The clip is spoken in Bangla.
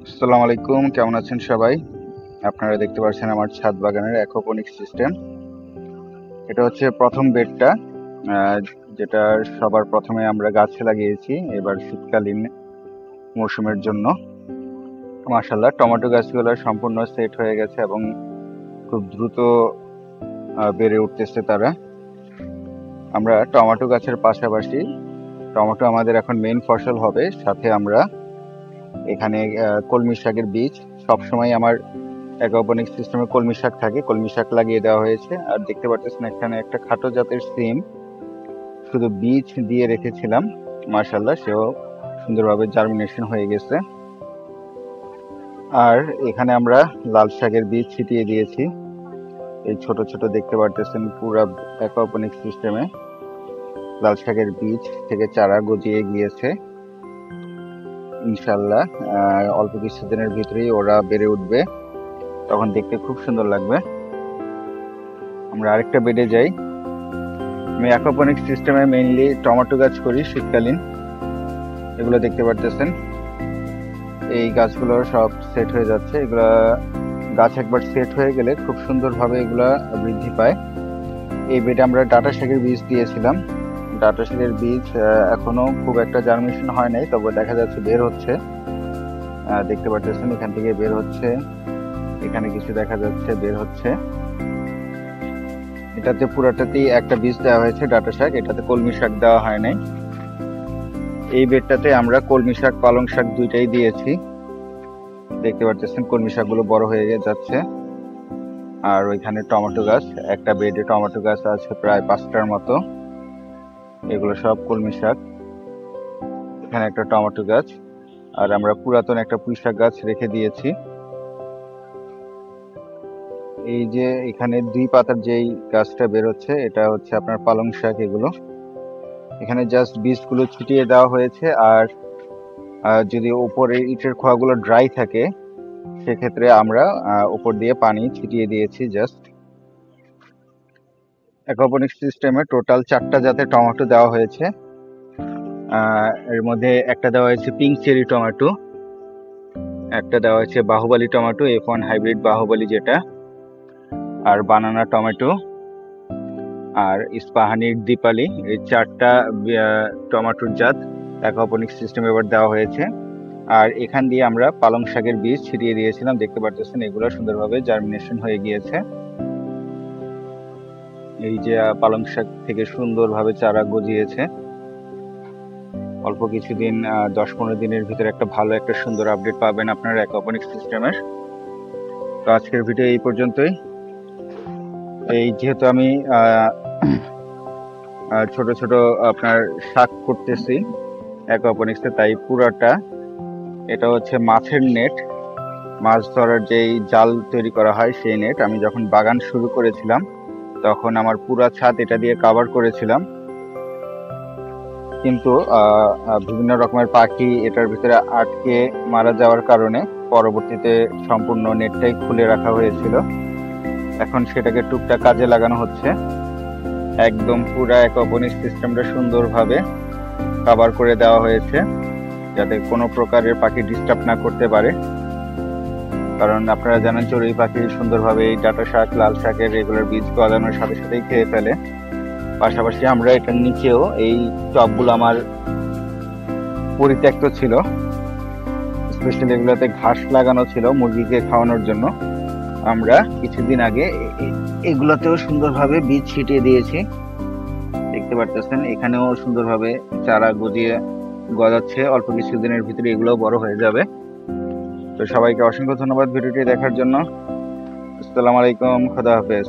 আসসালামু আলাইকুম, কেমন আছেন সবাই? আপনারা দেখতে পাচ্ছেন আমার ছাদ বাগানের অ্যাকোপনিক্স সিস্টেম। এটা হচ্ছে প্রথম বেডটা, আহ, যেটা সবার প্রথমে আমরা গাছে লাগিয়েছি এবার শীতকালীন মৌসুমের জন্য। মাশাআল্লাহ, টমেটো গাছগুলো সম্পূর্ণ সেট হয়ে গেছে এবং খুব দ্রুত বেড়ে উঠতেছে তারা। আমরা টমেটো গাছের পাশাপাশি, টমেটো আমাদের এখন মেইন ফসল হবে, সাথে আমরা এখানে কলমি শাকের বীজ, সবসময় আমার অ্যাকোপনিক্স সিস্টেমে কলমি শাক থাকে, কলমি শাক লাগিয়ে দেওয়া হয়েছে। আর দেখতে পাচ্ছেন এখানে একটা খাটো জাতের সিম শুধু বীজ দিয়ে রেখেছিলাম, মাশাআল্লাহ সেও সুন্দরভাবে জার্মিনেশন হয়ে গেছে। আর এখানে আমরা লাল শাকের বীজ ছিটিয়ে দিয়েছি, এই ছোট ছোট দেখতে পাচ্ছেন পুরো অ্যাকোপনিক্স সিস্টেমে লাল শাকের বীজ থেকে চারা গজিয়ে গিয়েছে। ইনশাল্লাহ অল্প কিছুদিনের ভিতরেই ওরা বেড়ে উঠবে, তখন দেখতে খুব সুন্দর লাগবে। আমরা আরেকটা বেডে যাই। আমি অ্যাকোপনিক্স সিস্টেমে মেইনলি টমেটো গাছ করি শীতকালীন। এগুলো দেখতে পারতেছেন, এই গাছগুলো সব সেট হয়ে যাচ্ছে। এগুলা গাছ একবার সেট হয়ে গেলে খুব সুন্দরভাবে এগুলা বৃদ্ধি পায়। এই বেডে আমরা ডাটা শাকের বীজ দিয়েছিলাম। ডাটা শাকের বীজ এখনো খুব একটা জার্মিনেশন হয় নাই, তবে দেখা যাচ্ছে বের হচ্ছে। দেখতে পারতেছেন এখান থেকে বের হচ্ছে, এখানে কিছু দেখা যাচ্ছে বের হচ্ছে। এটাতে পুরাটাতেই একটা বীজ দেওয়া হয়েছে ডাটা শাক, এটাতে কলমি শাক দেওয়া হয় নাই। এই বেডটাতে আমরা কলমি শাক পালং শাক দুইটাই দিয়েছি। দেখতে পাচ্ছেন কলমি শাকগুলো বড় হয়ে যাচ্ছে। আর ওইখানে টমেটো গাছ, একটা বেডে টমেটো গাছ আছে প্রায় 5টার মতো, এগুলো সব কলমি শাক। এখানে একটা টমেটো গাছ, আর আমরা পুরাতন একটা পুঁই শাক গাছ রেখে দিয়েছি। এই যে এখানে 2 পাতার যেই গাছটা বেরোচ্ছে এটা হচ্ছে আপনার পালং শাক। এগুলো এখানে জাস্ট বীজগুলো ছিটিয়ে দেওয়া হয়েছে। আর যদি উপরে ইটের খোয়াগুলো ড্রাই থাকে সেক্ষেত্রে আমরা উপর দিয়ে পানি ছিটিয়ে দিয়েছি জাস্ট। অ্যাকোপনিক্স সিস্টেমে টোটাল 4টা জাতের টমেটো দেওয়া হয়েছে। এর মধ্যে একটা দেওয়া হয়েছে পিঙ্ক চেরি টমেটো, একটা দেওয়া হয়েছে Baahubali tomato, F1 hybrid Baahubali যেটা, আর বানানা টমেটো, আর ইস্পাহানির দীপালি। এই 4টা টমেটোর জাত অ্যাকোপনিক্স সিস্টেমে এবার দেওয়া হয়েছে। আর এখান দিয়ে আমরা পালং শাকের বীজ ছিটিয়ে দিয়েছিলাম, দেখতে পাচ্ছেন এগুলো সুন্দরভাবে জার্মিনেশন হয়ে গিয়েছে। এই যে পালং শাক থেকে সুন্দরভাবে চারা গজিয়েছে। অল্প কিছুদিন 10-15 দিনের ভিতরে একটা ভালো একটা সুন্দর আপডেট পাবেন আপনার অ্যাকোপনিক্স সিস্টেমের। তো আজকের ভিডিও এই পর্যন্তই। এই যেহেতু আমি ছোট ছোট আপনার শাক করতেছি অ্যাকোপনিক্সে, তাই পুরাটা এটা হচ্ছে মাছের নেট, মাছ ধরার যেই জাল তৈরি করা হয় সেই নেট। আমি যখন বাগান শুরু করেছিলাম তখন আমার পুরা ছাদ এটা দিয়ে কভার করেছিলাম, কিন্তু বিভিন্ন রকমের পাখি এটার ভিতরে আটকে মারা যাওয়ার কারণে পরবর্তীতে সম্পূর্ণ নেটটাই খুলে রাখা হয়েছিল। এখন সেটাকে টুকটাক কাজে লাগানো হচ্ছে। একদম পুরা অ্যাকোপনিক্স সিস্টেমটা সুন্দরভাবে কভার করে দেওয়া হয়েছে যাতে কোনো প্রকারের পাখি ডিস্টার্ব না করতে পারে। কারণ আপনারা জানেন চড়ুই পাখি সুন্দরভাবে এই ডাঁটা শাক, লাল শাকের রেগুলার বীজ গজানোর সাথে সাথেই খেয়ে ফেলে। পাশাপাশি আমরা এটার নিচেও, এই টবগুলো আমার পরিত্যক্ত ছিল, স্পেশালি এগুলোতে ঘাস লাগানো ছিল মুরগিকে খাওয়ানোর জন্য। আমরা কিছুদিন আগে এগুলোতেও সুন্দরভাবে বীজ ছিটিয়ে দিয়েছি। দেখতে পারতেছেন এখানেও সুন্দরভাবে চারা গজাচ্ছে, অল্প কিছুদিনের ভিতরে এগুলো বড় হয়ে যাবে। তো সবাইকে অসংখ্য ধন্যবাদ ভিডিওটি দেখার জন্য। আসসালামু আলাইকুম, খোদা হাফেজ।